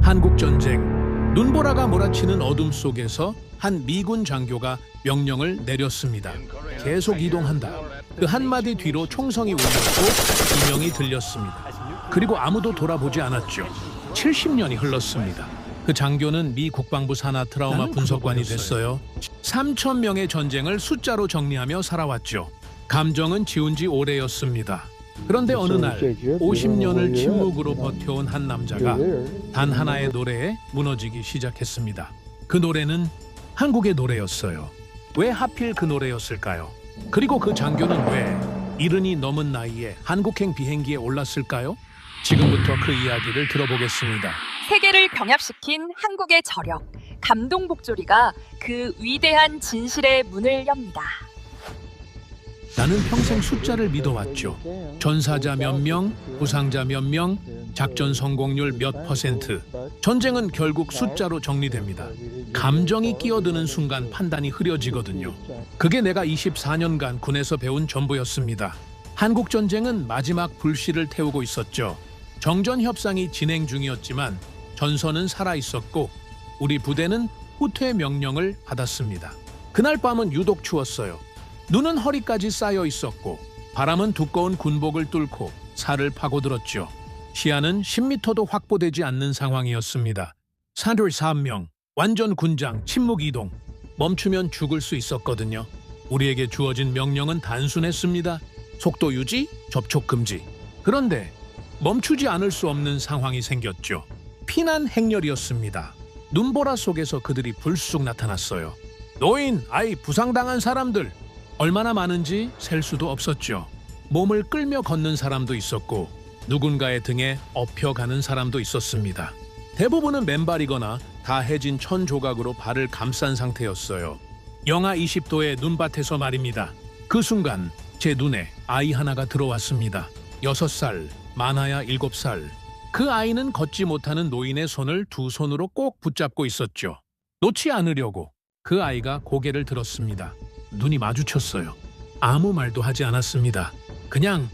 한국전쟁. 눈보라가 몰아치는 어둠 속에서 한 미군 장교가 명령을 내렸습니다. 계속 이동한다. 그 한마디 뒤로 총성이 울렸고 비명이 들렸습니다. 그리고 아무도 돌아보지 않았죠. 70년이 흘렀습니다. 그 장교는 미 국방부 산하 트라우마 분석관이 됐어요. 3천 명의 전쟁을 숫자로 정리하며 살아왔죠. 감정은 지운 지 오래였습니다. 그런데 어느 날 50년을 침묵으로 버텨온 한 남자가 단 하나의 노래에 무너지기 시작했습니다. 그 노래는 한국의 노래였어요. 왜 하필 그 노래였을까요? 그리고 그 장교는 왜 70이 넘은 나이에 한국행 비행기에 올랐을까요? 지금부터 그 이야기를 들어보겠습니다. 세계를 병합시킨 한국의 저력, 감동 복조리가 그 위대한 진실의 문을 엽니다. 나는 평생 숫자를 믿어왔죠. 전사자 몇 명, 부상자 몇 명, 작전 성공률 몇 %. 전쟁은 결국 숫자로 정리됩니다. 감정이 끼어드는 순간 판단이 흐려지거든요. 그게 내가 24년간 군에서 배운 전부였습니다. 한국 전쟁은 마지막 불씨를 태우고 있었죠. 정전 협상이 진행 중이었지만 전선은 살아있었고 우리 부대는 후퇴 명령을 받았습니다. 그날 밤은 유독 추웠어요. 눈은 허리까지 쌓여 있었고 바람은 두꺼운 군복을 뚫고 살을 파고들었죠. 시야는 10m도 확보되지 않는 상황이었습니다. 산들 3명, 완전 군장, 침묵 이동. 멈추면 죽을 수 있었거든요. 우리에게 주어진 명령은 단순했습니다. 속도 유지, 접촉 금지. 그런데 멈추지 않을 수 없는 상황이 생겼죠. 피난 행렬이었습니다. 눈보라 속에서 그들이 불쑥 나타났어요. 노인, 아이, 부상당한 사람들. 얼마나 많은지 셀 수도 없었죠. 몸을 끌며 걷는 사람도 있었고 누군가의 등에 업혀가는 사람도 있었습니다. 대부분은 맨발이거나 다 해진 천 조각으로 발을 감싼 상태였어요. 영하 20도의 눈밭에서 말입니다. 그 순간 제 눈에 아이 하나가 들어왔습니다. 6살, 많아야 7살. 그 아이는 걷지 못하는 노인의 손을 두 손으로 꼭 붙잡고 있었죠. 놓지 않으려고 그 아이가 고개를 들었습니다. 눈이 마주쳤어요. 아무 말도 하지 않았습니다. 그냥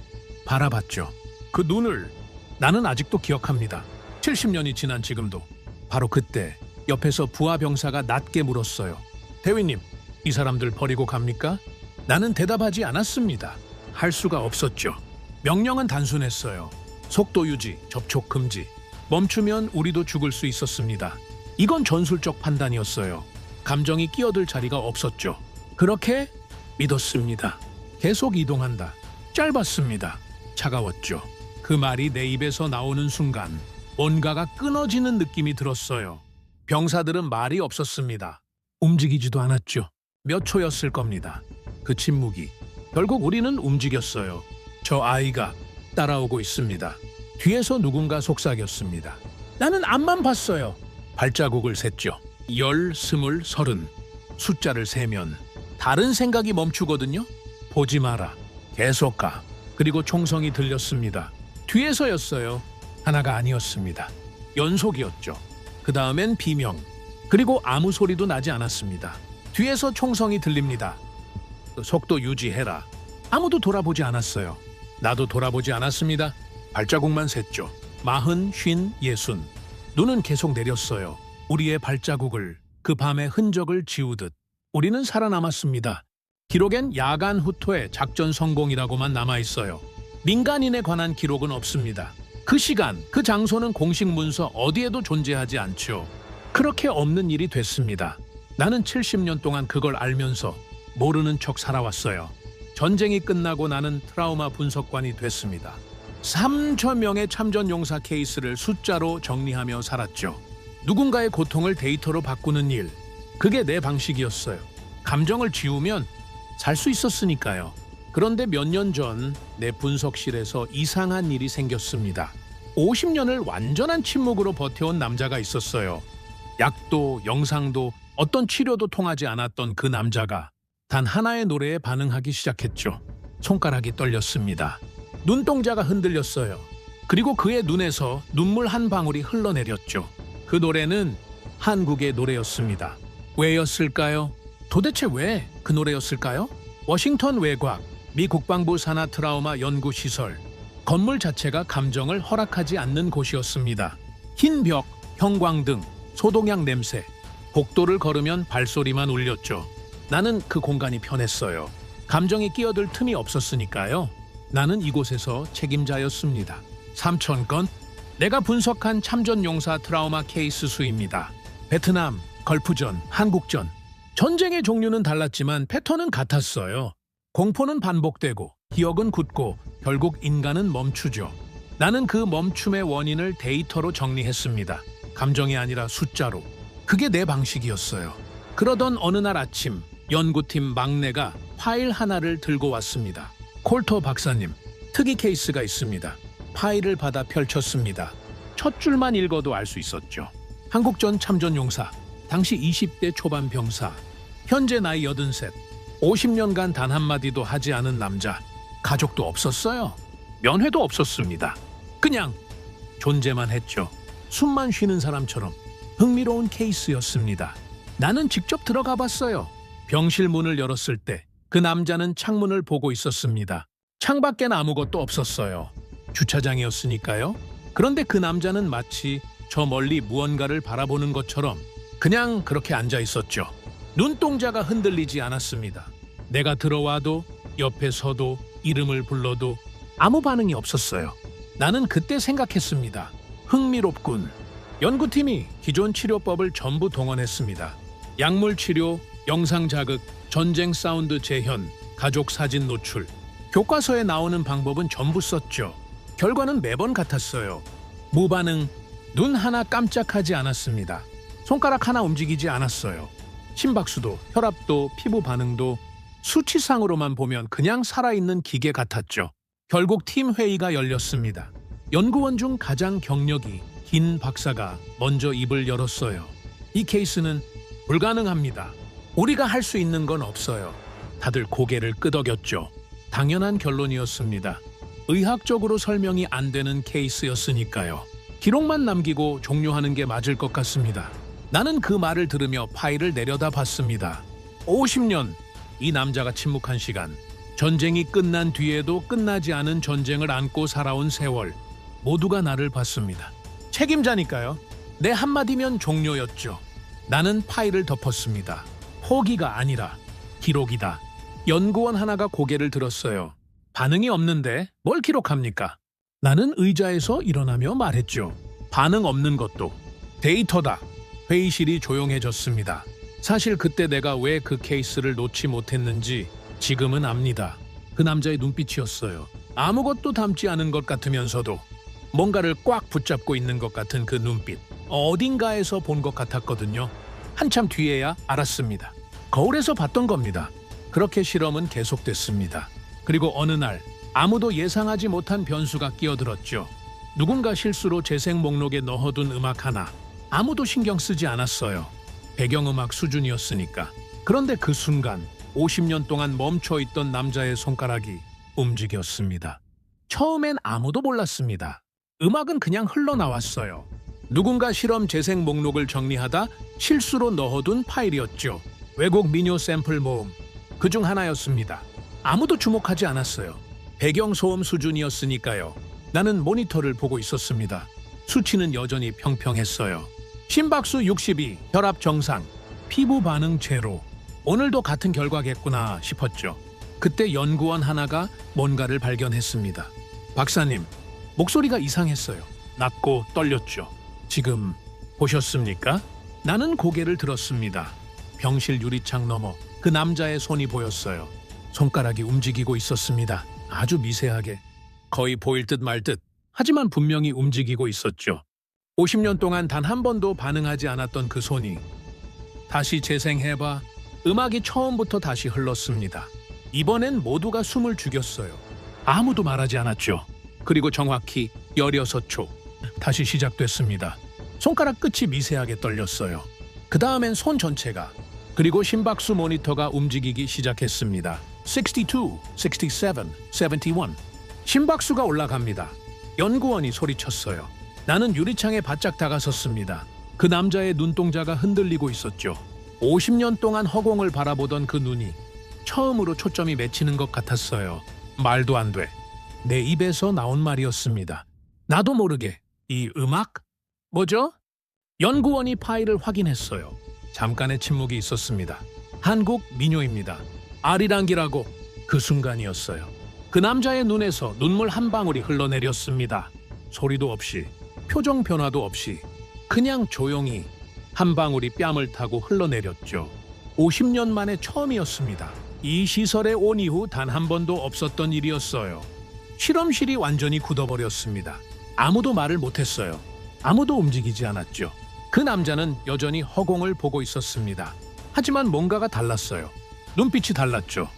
바라봤죠. 그 눈을 나는 아직도 기억합니다. 70년이 지난 지금도. 바로 그때 옆에서 부하 병사가 낮게 물었어요. 대위님, 이 사람들 버리고 갑니까? 나는 대답하지 않았습니다. 할 수가 없었죠. 명령은 단순했어요. 속도 유지, 접촉 금지. 멈추면 우리도 죽을 수 있었습니다. 이건 전술적 판단이었어요. 감정이 끼어들 자리가 없었죠. 그렇게 믿었습니다. 계속 이동한다. 짧았습니다. 차가웠죠. 그 말이 내 입에서 나오는 순간 뭔가가 끊어지는 느낌이 들었어요. 병사들은 말이 없었습니다. 움직이지도 않았죠. 몇 초였을 겁니다. 그 침묵이. 결국 우리는 움직였어요. 저 아이가 따라오고 있습니다. 뒤에서 누군가 속삭였습니다. 나는 앞만 봤어요. 발자국을 셌죠. 10, 20, 30. 숫자를 세면 다른 생각이 멈추거든요. 보지 마라. 계속 가. 그리고 총성이 들렸습니다. 뒤에서였어요. 하나가 아니었습니다. 연속이었죠. 그 다음엔 비명. 그리고 아무 소리도 나지 않았습니다. 뒤에서 총성이 들립니다. 속도 유지해라. 아무도 돌아보지 않았어요. 나도 돌아보지 않았습니다. 발자국만 셌죠. 40, 50, 60. 눈은 계속 내렸어요. 우리의 발자국을, 그 밤의 흔적을 지우듯. 우리는 살아남았습니다. 기록엔 야간 후퇴 작전 성공이라고만 남아있어요. 민간인에 관한 기록은 없습니다. 그 시간, 그 장소는 공식 문서 어디에도 존재하지 않죠. 그렇게 없는 일이 됐습니다. 나는 70년 동안 그걸 알면서 모르는 척 살아왔어요. 전쟁이 끝나고 나는 트라우마 분석관이 됐습니다. 3천 명의 참전 용사 케이스를 숫자로 정리하며 살았죠. 누군가의 고통을 데이터로 바꾸는 일. 그게 내 방식이었어요. 감정을 지우면 살 수 있었으니까요. 그런데 몇 년 전 내 분석실에서 이상한 일이 생겼습니다. 50년을 완전한 침묵으로 버텨온 남자가 있었어요. 약도, 영상도, 어떤 치료도 통하지 않았던 그 남자가 단 하나의 노래에 반응하기 시작했죠. 손가락이 떨렸습니다. 눈동자가 흔들렸어요. 그리고 그의 눈에서 눈물 한 방울이 흘러내렸죠. 그 노래는 한국의 노래였습니다. 왜였을까요? 도대체 왜 그 노래였을까요? 워싱턴 외곽, 미 국방부 산하 트라우마 연구시설. 건물 자체가 감정을 허락하지 않는 곳이었습니다. 흰 벽, 형광등, 소독약 냄새, 복도를 걸으면 발소리만 울렸죠. 나는 그 공간이 편했어요. 감정이 끼어들 틈이 없었으니까요. 나는 이곳에서 책임자였습니다. 3,000건? 내가 분석한 참전용사 트라우마 케이스 수입니다. 베트남, 걸프전, 한국전. 전쟁의 종류는 달랐지만 패턴은 같았어요. 공포는 반복되고 기억은 굳고 결국 인간은 멈추죠. 나는 그 멈춤의 원인을 데이터로 정리했습니다. 감정이 아니라 숫자로. 그게 내 방식이었어요. 그러던 어느 날 아침 연구팀 막내가 파일 하나를 들고 왔습니다. 콜터 박사님, 특이 케이스가 있습니다. 파일을 받아 펼쳤습니다. 첫 줄만 읽어도 알 수 있었죠. 한국전 참전용사, 당시 20대 초반 병사, 현재 나이 83, 50년간 단 한마디도 하지 않은 남자. 가족도 없었어요. 면회도 없었습니다. 그냥 존재만 했죠. 숨만 쉬는 사람처럼. 흥미로운 케이스였습니다. 나는 직접 들어가 봤어요. 병실 문을 열었을 때 그 남자는 창문을 보고 있었습니다. 창밖엔 아무것도 없었어요. 주차장이었으니까요. 그런데 그 남자는 마치 저 멀리 무언가를 바라보는 것처럼 그냥 그렇게 앉아 있었죠. 눈동자가 흔들리지 않았습니다. 내가 들어와도 옆에 서도 이름을 불러도 아무 반응이 없었어요. 나는 그때 생각했습니다. 흥미롭군. 연구팀이 기존 치료법을 전부 동원했습니다. 약물 치료, 영상 자극, 전쟁 사운드 재현, 가족 사진 노출. 교과서에 나오는 방법은 전부 썼죠. 결과는 매번 같았어요. 무반응, 눈 하나 깜짝하지 않았습니다. 손가락 하나 움직이지 않았어요. 심박수도, 혈압도, 피부 반응도 수치상으로만 보면 그냥 살아있는 기계 같았죠. 결국 팀 회의가 열렸습니다. 연구원 중 가장 경력이 긴 박사가 먼저 입을 열었어요. 이 케이스는 불가능합니다. 우리가 할 수 있는 건 없어요. 다들 고개를 끄덕였죠. 당연한 결론이었습니다. 의학적으로 설명이 안 되는 케이스였으니까요. 기록만 남기고 종료하는 게 맞을 것 같습니다. 나는 그 말을 들으며 파일을 내려다 봤습니다. 50년, 이 남자가 침묵한 시간. 전쟁이 끝난 뒤에도 끝나지 않은 전쟁을 안고 살아온 세월. 모두가 나를 봤습니다. 책임자니까요. 내 한마디면 종료였죠. 나는 파일을 덮었습니다. 포기가 아니라 기록이다. 연구원 하나가 고개를 들었어요. 반응이 없는데 뭘 기록합니까? 나는 의자에서 일어나며 말했죠. 반응 없는 것도 데이터다. 회의실이 조용해졌습니다. 사실 그때 내가 왜 그 케이스를 놓지 못했는지 지금은 압니다. 그 남자의 눈빛이었어요. 아무것도 담지 않은 것 같으면서도 뭔가를 꽉 붙잡고 있는 것 같은 그 눈빛. 어딘가에서 본 것 같았거든요. 한참 뒤에야 알았습니다. 거울에서 봤던 겁니다. 그렇게 실험은 계속됐습니다. 그리고 어느 날 아무도 예상하지 못한 변수가 끼어들었죠. 누군가 실수로 재생 목록에 넣어둔 음악 하나. 아무도 신경 쓰지 않았어요. 배경음악 수준이었으니까. 그런데 그 순간 50년 동안 멈춰있던 남자의 손가락이 움직였습니다. 처음엔 아무도 몰랐습니다. 음악은 그냥 흘러나왔어요. 누군가 실험 재생 목록을 정리하다 실수로 넣어둔 파일이었죠. 외국 민요 샘플 모음. 그중 하나였습니다. 아무도 주목하지 않았어요. 배경소음 수준이었으니까요. 나는 모니터를 보고 있었습니다. 수치는 여전히 평평했어요. 심박수 62, 혈압 정상, 피부 반응 제로. 오늘도 같은 결과겠구나 싶었죠. 그때 연구원 하나가 뭔가를 발견했습니다. 박사님, 목소리가 이상했어요. 낮고 떨렸죠. 지금 보셨습니까? 나는 고개를 들었습니다. 병실 유리창 너머 그 남자의 손이 보였어요. 손가락이 움직이고 있었습니다. 아주 미세하게. 거의 보일 듯 말 듯. 하지만 분명히 움직이고 있었죠. 50년 동안 단 한 번도 반응하지 않았던 그 손이 다시 재생해봐. 음악이 처음부터 다시 흘렀습니다. 이번엔 모두가 숨을 죽였어요. 아무도 말하지 않았죠. 그리고 정확히 16초. 다시 시작됐습니다. 손가락 끝이 미세하게 떨렸어요. 그 다음엔 손 전체가, 그리고 심박수 모니터가 움직이기 시작했습니다. 62, 67, 71. 심박수가 올라갑니다. 연구원이 소리쳤어요. 나는 유리창에 바짝 다가섰습니다. 그 남자의 눈동자가 흔들리고 있었죠. 50년 동안 허공을 바라보던 그 눈이 처음으로 초점이 맺히는 것 같았어요. 말도 안 돼. 내 입에서 나온 말이었습니다. 나도 모르게 이 음악? 뭐죠? 연구원이 파일을 확인했어요. 잠깐의 침묵이 있었습니다. 한국 민요입니다. 아리랑기라고. 그 순간이었어요. 그 남자의 눈에서 눈물 한 방울이 흘러내렸습니다. 소리도 없이, 표정 변화도 없이, 그냥 조용히 한 방울이 뺨을 타고 흘러내렸죠. 50년 만에 처음이었습니다. 이 시설에 온 이후 단 한 번도 없었던 일이었어요. 실험실이 완전히 굳어버렸습니다. 아무도 말을 못했어요. 아무도 움직이지 않았죠. 그 남자는 여전히 허공을 보고 있었습니다. 하지만 뭔가가 달랐어요. 눈빛이 달랐죠.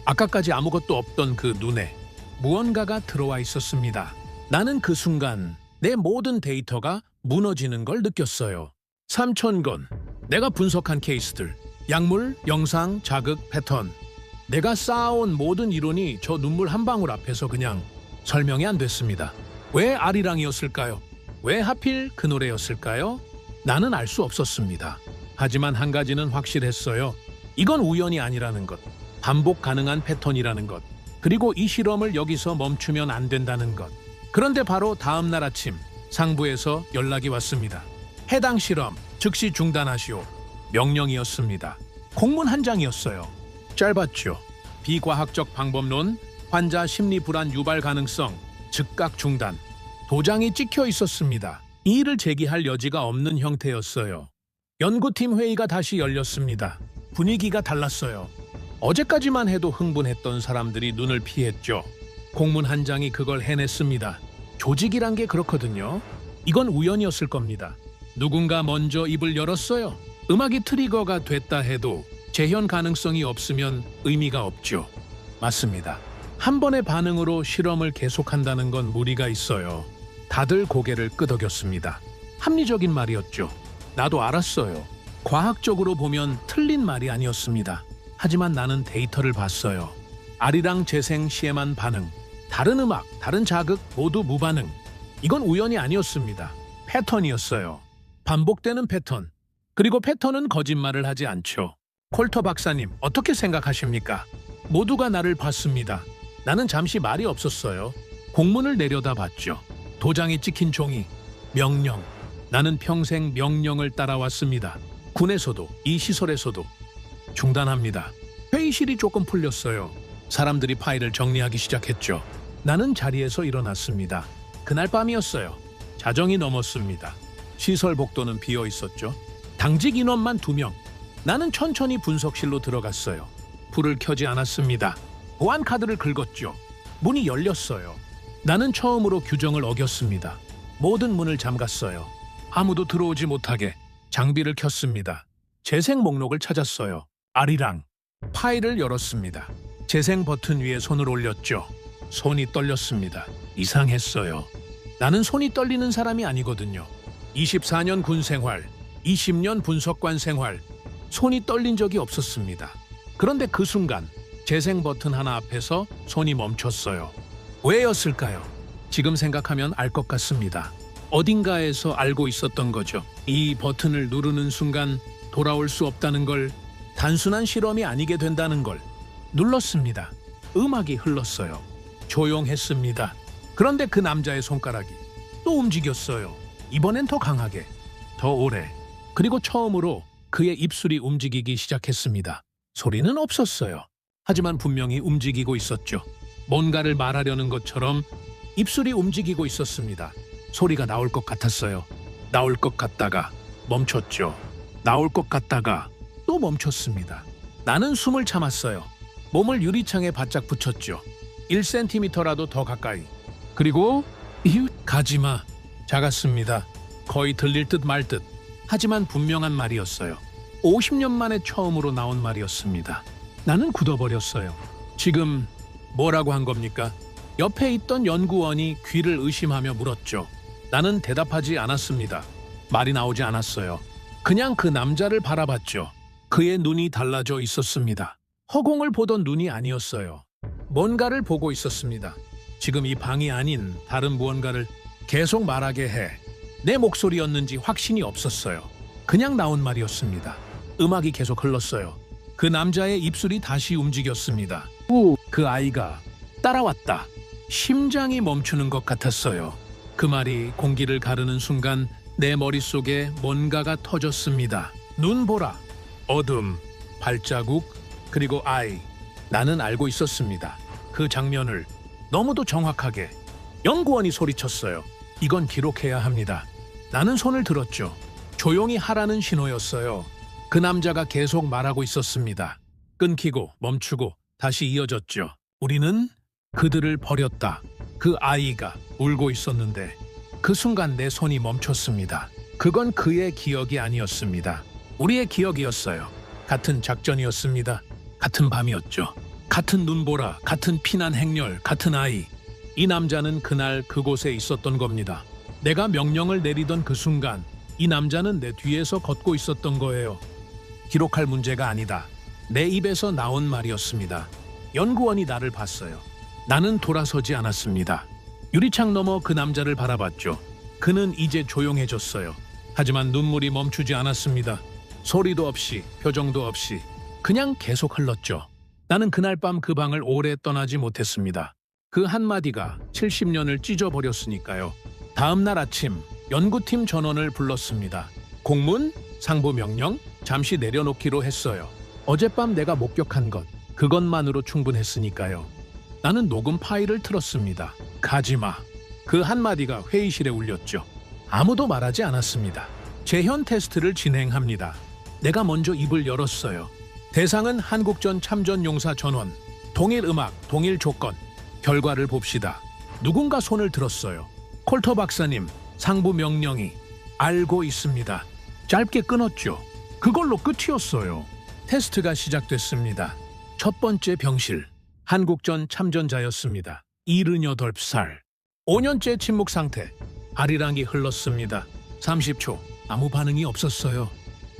아까까지 아무것도 없던 그 눈에 무언가가 들어와 있었습니다. 나는 그 순간 내 모든 데이터가 무너지는 걸 느꼈어요. 3,000건, 내가 분석한 케이스들, 약물, 영상, 자극, 패턴. 내가 쌓아온 모든 이론이 저 눈물 한 방울 앞에서 그냥 설명이 안 됐습니다. 왜 아리랑이었을까요? 왜 하필 그 노래였을까요? 나는 알 수 없었습니다. 하지만 한 가지는 확실했어요. 이건 우연이 아니라는 것, 반복 가능한 패턴이라는 것, 그리고 이 실험을 여기서 멈추면 안 된다는 것. 그런데 바로 다음 날 아침 상부에서 연락이 왔습니다. 해당 실험 즉시 중단하시오. 명령이었습니다. 공문 한 장이었어요. 짧았죠. 비과학적 방법론, 환자 심리 불안 유발 가능성, 즉각 중단. 도장이 찍혀 있었습니다. 이의를 제기할 여지가 없는 형태였어요. 연구팀 회의가 다시 열렸습니다. 분위기가 달랐어요. 어제까지만 해도 흥분했던 사람들이 눈을 피했죠. 공문 한 장이 그걸 해냈습니다. 조직이란 게 그렇거든요. 이건 우연이었을 겁니다. 누군가 먼저 입을 열었어요. 음악이 트리거가 됐다 해도 재현 가능성이 없으면 의미가 없죠. 맞습니다. 한 번의 반응으로 실험을 계속한다는 건 무리가 있어요. 다들 고개를 끄덕였습니다. 합리적인 말이었죠. 나도 알았어요. 과학적으로 보면 틀린 말이 아니었습니다. 하지만 나는 데이터를 봤어요. 아리랑 재생 시에만 반응, 다른 음악, 다른 자극 모두 무반응. 이건 우연이 아니었습니다. 패턴이었어요. 반복되는 패턴. 그리고 패턴은 거짓말을 하지 않죠. 콜터 박사님, 어떻게 생각하십니까? 모두가 나를 봤습니다. 나는 잠시 말이 없었어요. 공문을 내려다봤죠. 도장이 찍힌 종이, 명령. 나는 평생 명령을 따라왔습니다. 군에서도, 이 시설에서도. 중단합니다. 회의실이 조금 풀렸어요. 사람들이 파일을 정리하기 시작했죠. 나는 자리에서 일어났습니다. 그날 밤이었어요. 자정이 넘었습니다. 시설 복도는 비어 있었죠. 당직 인원만 2명. 나는 천천히 분석실로 들어갔어요. 불을 켜지 않았습니다. 보안 카드를 긁었죠. 문이 열렸어요. 나는 처음으로 규정을 어겼습니다. 모든 문을 잠갔어요. 아무도 들어오지 못하게 장비를 켰습니다. 재생 목록을 찾았어요. 아리랑. 파일을 열었습니다. 재생 버튼 위에 손을 올렸죠. 손이 떨렸습니다. 이상했어요. 나는 손이 떨리는 사람이 아니거든요. 24년 군 생활, 20년 분석관 생활, 손이 떨린 적이 없었습니다. 그런데 그 순간 재생 버튼 하나 앞에서 손이 멈췄어요. 왜였을까요? 지금 생각하면 알 것 같습니다. 어딘가에서 알고 있었던 거죠. 이 버튼을 누르는 순간 돌아올 수 없다는 걸, 단순한 실험이 아니게 된다는 걸. 눌렀습니다. 음악이 흘렀어요. 조용했습니다. 그런데 그 남자의 손가락이 또 움직였어요. 이번엔 더 강하게, 더 오래. 그리고 처음으로 그의 입술이 움직이기 시작했습니다. 소리는 없었어요. 하지만 분명히 움직이고 있었죠. 뭔가를 말하려는 것처럼 입술이 움직이고 있었습니다. 소리가 나올 것 같았어요. 나올 것 같다가 멈췄죠. 나올 것 같다가 또 멈췄습니다. 나는 숨을 참았어요. 몸을 유리창에 바짝 붙였죠. 1cm라도 더 가까이. 그리고 이웃 가지마. 작았습니다. 거의 들릴 듯 말 듯. 하지만 분명한 말이었어요. 50년 만에 처음으로 나온 말이었습니다. 나는 굳어버렸어요. 지금 뭐라고 한 겁니까? 옆에 있던 연구원이 귀를 의심하며 물었죠. 나는 대답하지 않았습니다. 말이 나오지 않았어요. 그냥 그 남자를 바라봤죠. 그의 눈이 달라져 있었습니다. 허공을 보던 눈이 아니었어요. 뭔가를 보고 있었습니다. 지금 이 방이 아닌 다른 무언가를 계속 말하게 해. 내 목소리였는지 확신이 없었어요. 그냥 나온 말이었습니다. 음악이 계속 흘렀어요. 그 남자의 입술이 다시 움직였습니다. 그 아이가 따라왔다. 심장이 멈추는 것 같았어요. 그 말이 공기를 가르는 순간 내 머릿속에 뭔가가 터졌습니다. 눈보라, 어둠, 발자국, 그리고 아이. 나는 알고 있었습니다. 그 장면을 너무도 정확하게. 연구원이 소리쳤어요. 이건 기록해야 합니다. 나는 손을 들었죠. 조용히 하라는 신호였어요. 그 남자가 계속 말하고 있었습니다. 끊기고 멈추고 다시 이어졌죠. 우리는 그들을 버렸다. 그 아이가 울고 있었는데 그 순간 내 손이 멈췄습니다. 그건 그의 기억이 아니었습니다. 우리의 기억이었어요. 같은 작전이었습니다. 같은 밤이었죠. 같은 눈보라, 같은 피난 행렬, 같은 아이. 이 남자는 그날 그곳에 있었던 겁니다. 내가 명령을 내리던 그 순간 이 남자는 내 뒤에서 걷고 있었던 거예요. 기록할 문제가 아니다. 내 입에서 나온 말이었습니다. 연구원이 나를 봤어요. 나는 돌아서지 않았습니다. 유리창 너머 그 남자를 바라봤죠. 그는 이제 조용해졌어요. 하지만 눈물이 멈추지 않았습니다. 소리도 없이, 표정도 없이 그냥 계속 흘렀죠. 나는 그날 밤 그 방을 오래 떠나지 못했습니다. 그 한마디가 70년을 찢어버렸으니까요. 다음 날 아침 연구팀 전원을 불렀습니다. 공문, 상부 명령, 잠시 내려놓기로 했어요. 어젯밤 내가 목격한 것, 그것만으로 충분했으니까요. 나는 녹음 파일을 틀었습니다. 가지마. 그 한마디가 회의실에 울렸죠. 아무도 말하지 않았습니다. 재현 테스트를 진행합니다. 내가 먼저 입을 열었어요. 대상은 한국전 참전용사 전원. 동일 음악, 동일 조건. 결과를 봅시다. 누군가 손을 들었어요. 콜터 박사님, 상부 명령이. 알고 있습니다. 짧게 끊었죠. 그걸로 끝이었어요. 테스트가 시작됐습니다. 첫 번째 병실. 한국전 참전자였습니다. 78살. 5년째 침묵 상태. 아리랑이 흘렀습니다. 30초. 아무 반응이 없었어요.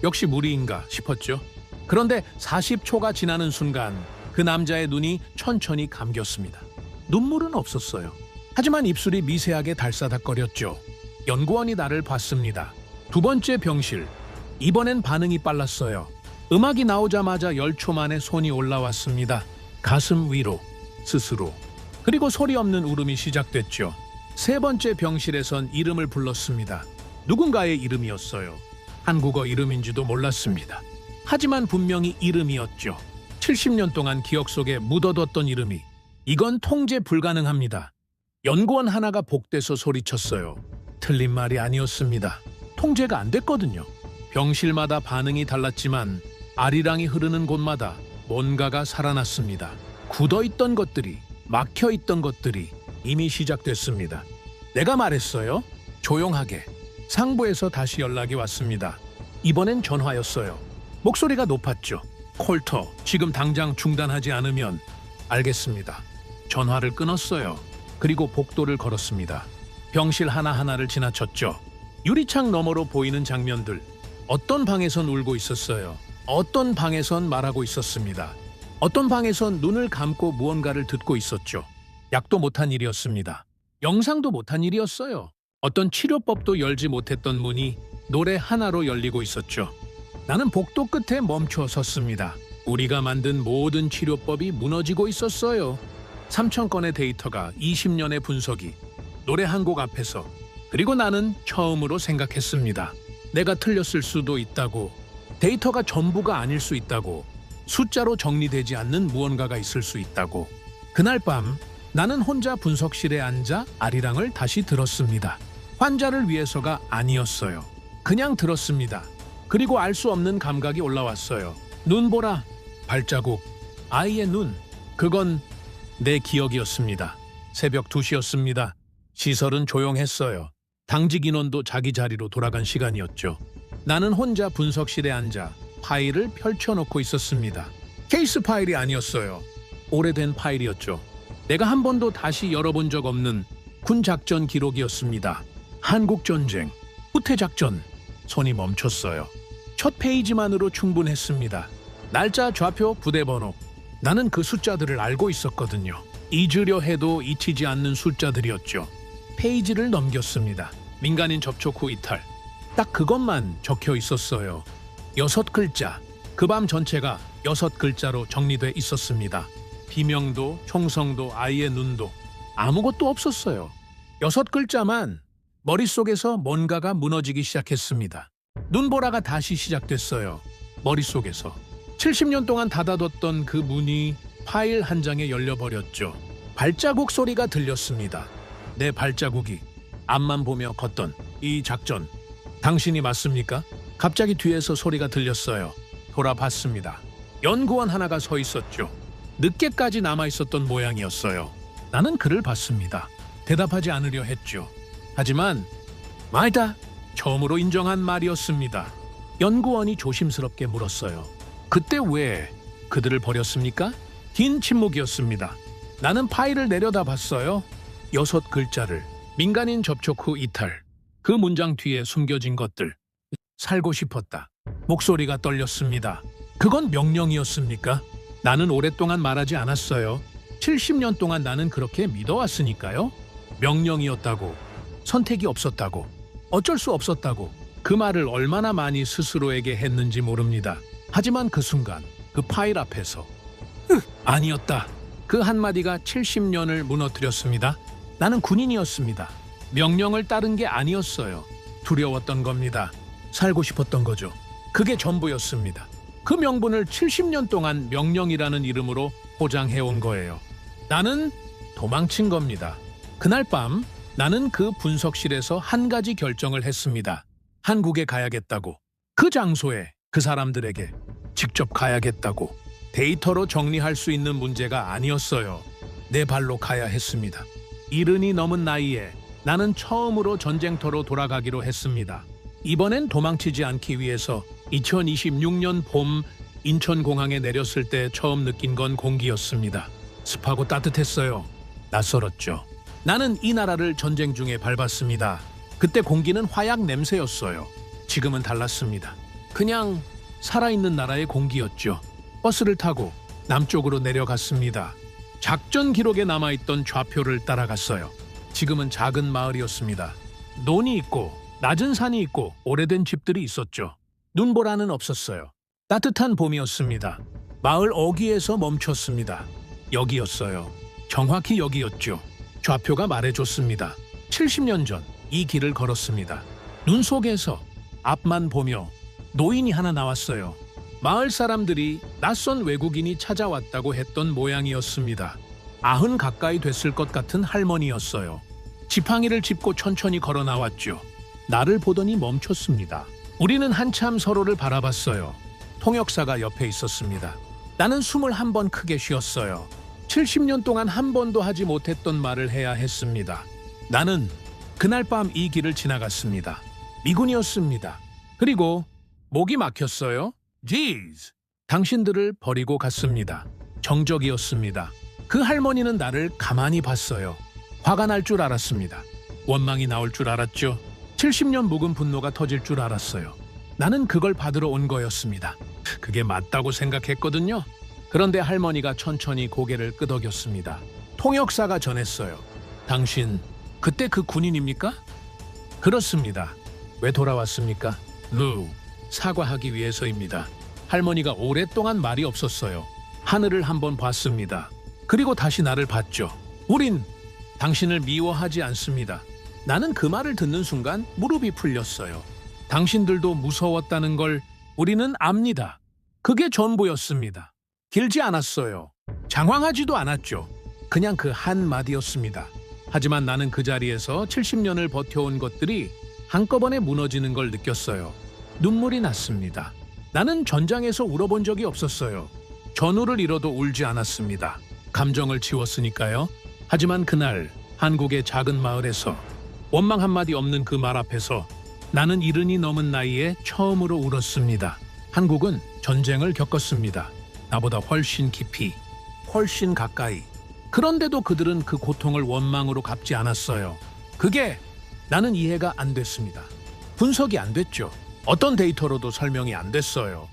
역시 무리인가 싶었죠. 그런데 40초가 지나는 순간 그 남자의 눈이 천천히 감겼습니다. 눈물은 없었어요. 하지만 입술이 미세하게 달사닥거렸죠. 연구원이 나를 봤습니다. 두 번째 병실. 이번엔 반응이 빨랐어요. 음악이 나오자마자 10초 만에 손이 올라왔습니다. 가슴 위로, 스스로. 그리고 소리 없는 울음이 시작됐죠. 세 번째 병실에선 이름을 불렀습니다. 누군가의 이름이었어요. 한국어 이름인지도 몰랐습니다. 하지만 분명히 이름이었죠. 70년 동안 기억 속에 묻어뒀던 이름이. 이건 통제 불가능합니다. 연구원 하나가 복대서 소리쳤어요. 틀린 말이 아니었습니다. 통제가 안 됐거든요. 병실마다 반응이 달랐지만 아리랑이 흐르는 곳마다 뭔가가 살아났습니다. 굳어있던 것들이, 막혀있던 것들이 이미 시작됐습니다. 내가 말했어요. 조용하게. 상부에서 다시 연락이 왔습니다. 이번엔 전화였어요. 목소리가 높았죠. 콜터, 지금 당장 중단하지 않으면. 알겠습니다. 전화를 끊었어요. 그리고 복도를 걸었습니다. 병실 하나하나를 지나쳤죠. 유리창 너머로 보이는 장면들. 어떤 방에선 울고 있었어요. 어떤 방에선 말하고 있었습니다. 어떤 방에선 눈을 감고 무언가를 듣고 있었죠. 약도 못한 일이었습니다. 영상도 못한 일이었어요. 어떤 치료법도 열지 못했던 문이 노래 하나로 열리고 있었죠. 나는 복도 끝에 멈춰 섰습니다. 우리가 만든 모든 치료법이 무너지고 있었어요. 3천 건의 데이터가 20년의 분석이 노래 한 곡 앞에서. 그리고 나는 처음으로 생각했습니다. 내가 틀렸을 수도 있다고. 데이터가 전부가 아닐 수 있다고. 숫자로 정리되지 않는 무언가가 있을 수 있다고. 그날 밤 나는 혼자 분석실에 앉아 아리랑을 다시 들었습니다. 환자를 위해서가 아니었어요. 그냥 들었습니다. 그리고 알 수 없는 감각이 올라왔어요. 눈보라, 발자국, 아이의 눈. 그건 내 기억이었습니다. 새벽 2시였습니다. 시설은 조용했어요. 당직 인원도 자기 자리로 돌아간 시간이었죠. 나는 혼자 분석실에 앉아 파일을 펼쳐놓고 있었습니다. 케이스 파일이 아니었어요. 오래된 파일이었죠. 내가 한 번도 다시 열어본 적 없는 군 작전 기록이었습니다. 한국전쟁, 후퇴작전. 손이 멈췄어요. 첫 페이지만으로 충분했습니다. 날짜, 좌표, 부대번호. 나는 그 숫자들을 알고 있었거든요. 잊으려 해도 잊히지 않는 숫자들이었죠. 페이지를 넘겼습니다. 민간인 접촉 후 이탈. 딱 그것만 적혀 있었어요. 6글자. 그 밤 전체가 6글자로 정리돼 있었습니다. 비명도, 총성도, 아이의 눈도. 아무것도 없었어요. 6글자만. 머릿속에서 뭔가가 무너지기 시작했습니다. 눈보라가 다시 시작됐어요. 머릿속에서 70년 동안 닫아뒀던 그 문이 파일 한 장에 열려버렸죠. 발자국 소리가 들렸습니다. 내 발자국이 앞만 보며 걷던 이 작전, 당신이 맞습니까? 갑자기 뒤에서 소리가 들렸어요. 돌아봤습니다. 연구원 하나가 서 있었죠. 늦게까지 남아있었던 모양이었어요. 나는 그를 봤습니다. 대답하지 않으려 했죠. 하지만 맞다, 처음으로 인정한 말이었습니다. 연구원이 조심스럽게 물었어요. 그때 왜 그들을 버렸습니까? 긴 침묵이었습니다. 나는 파일을 내려다봤어요. 6글자를. 민간인 접촉 후 이탈. 그 문장 뒤에 숨겨진 것들. 살고 싶었다. 목소리가 떨렸습니다. 그건 명령이었습니까? 나는 오랫동안 말하지 않았어요. 70년 동안 나는 그렇게 믿어왔으니까요. 명령이었다고, 선택이 없었다고, 어쩔 수 없었다고. 그 말을 얼마나 많이 스스로에게 했는지 모릅니다. 하지만 그 순간, 그 파일 앞에서 아니었다. 그 한마디가 70년을 무너뜨렸습니다. 나는 군인이었습니다. 명령을 따른 게 아니었어요. 두려웠던 겁니다. 살고 싶었던 거죠. 그게 전부였습니다. 그 명분을 70년 동안 명령이라는 이름으로 포장해온 거예요. 나는 도망친 겁니다. 그날 밤 나는 그 분석실에서 한 가지 결정을 했습니다. 한국에 가야겠다고. 그 장소에 그 사람들에게 직접 가야겠다고. 데이터로 정리할 수 있는 문제가 아니었어요. 내 발로 가야 했습니다. 70이 넘은 나이에 나는 처음으로 전쟁터로 돌아가기로 했습니다. 이번엔 도망치지 않기 위해서 2026년 봄 인천공항에 내렸을 때 처음 느낀 건 공기였습니다. 습하고 따뜻했어요. 낯설었죠. 나는 이 나라를 전쟁 중에 밟았습니다. 그때 공기는 화약 냄새였어요. 지금은 달랐습니다. 그냥 살아있는 나라의 공기였죠. 버스를 타고 남쪽으로 내려갔습니다. 작전 기록에 남아있던 좌표를 따라갔어요. 지금은 작은 마을이었습니다. 논이 있고 낮은 산이 있고 오래된 집들이 있었죠. 눈보라는 없었어요. 따뜻한 봄이었습니다. 마을 어귀에서 멈췄습니다. 여기였어요. 정확히 여기였죠. 좌표가 말해줬습니다. 70년 전 이 길을 걸었습니다. 눈 속에서 앞만 보며 노인이 하나 나왔어요. 마을 사람들이 낯선 외국인이 찾아왔다고 했던 모양이었습니다. 90 가까이 됐을 것 같은 할머니였어요. 지팡이를 짚고 천천히 걸어 나왔죠. 나를 보더니 멈췄습니다. 우리는 한참 서로를 바라봤어요. 통역사가 옆에 있었습니다. 나는 숨을 한 번 크게 쉬었어요. 70년 동안 한 번도 하지 못했던 말을 해야 했습니다. 나는 그날 밤 이 길을 지나갔습니다. 미군이었습니다. 그리고 목이 막혔어요. 지즈! 당신들을 버리고 갔습니다. 정적이었습니다. 그 할머니는 나를 가만히 봤어요. 화가 날 줄 알았습니다. 원망이 나올 줄 알았죠. 70년 묵은 분노가 터질 줄 알았어요. 나는 그걸 받으러 온 거였습니다. 그게 맞다고 생각했거든요. 그런데 할머니가 천천히 고개를 끄덕였습니다. 통역사가 전했어요. 당신 그때 그 군인입니까? 그렇습니다. 왜 돌아왔습니까? 루, 사과하기 위해서입니다. 할머니가 오랫동안 말이 없었어요. 하늘을 한번 봤습니다. 그리고 다시 나를 봤죠. 우린 당신을 미워하지 않습니다. 나는 그 말을 듣는 순간 무릎이 풀렸어요. 당신들도 무서웠다는 걸 우리는 압니다. 그게 전부였습니다. 길지 않았어요. 장황하지도 않았죠. 그냥 그 한마디였습니다. 하지만 나는 그 자리에서 70년을 버텨온 것들이 한꺼번에 무너지는 걸 느꼈어요. 눈물이 났습니다. 나는 전장에서 울어본 적이 없었어요. 전우를 잃어도 울지 않았습니다. 감정을 지웠으니까요. 하지만 그날 한국의 작은 마을에서 원망 한마디 없는 그 말 앞에서 나는 70이 넘은 나이에 처음으로 울었습니다. 한국은 전쟁을 겪었습니다. 나보다 훨씬 깊이, 훨씬 가까이. 그런데도 그들은 그 고통을 원망으로 갚지 않았어요. 그게 나는 이해가 안 됐습니다. 분석이 안 됐죠. 어떤 데이터로도 설명이 안 됐어요.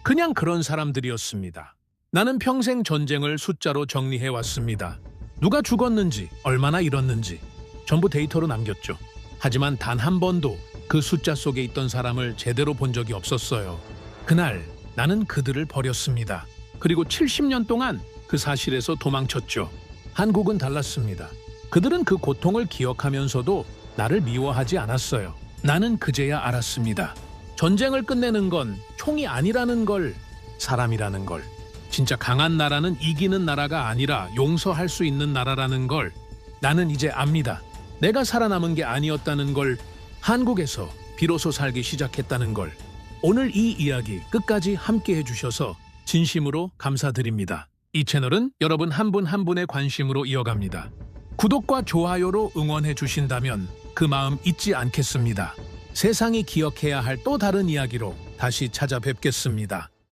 그냥 그런 사람들이었습니다. 나는 평생 전쟁을 숫자로 정리해 왔습니다. 누가 죽었는지, 얼마나 잃었는지 전부 데이터로 남겼죠. 하지만 단 한 번도 그 숫자 속에 있던 사람을 제대로 본 적이 없었어요. 그날 나는 그들을 버렸습니다. 그리고 70년 동안 그 사실에서 도망쳤죠. 한국은 달랐습니다. 그들은 그 고통을 기억하면서도 나를 미워하지 않았어요. 나는 그제야 알았습니다. 전쟁을 끝내는 건 총이 아니라는 걸, 사람이라는 걸. 진짜 강한 나라는 이기는 나라가 아니라 용서할 수 있는 나라라는 걸 나는 이제 압니다. 내가 살아남은 게 아니었다는 걸, 한국에서 비로소 살기 시작했다는 걸. 오늘 이 이야기 끝까지 함께 해주셔서 진심으로 감사드립니다. 이 채널은 여러분 한 분 한 분의 관심으로 이어갑니다. 구독과 좋아요로 응원해 주신다면 그 마음 잊지 않겠습니다. 세상이 기억해야 할 또 다른 이야기로 다시 찾아뵙겠습니다.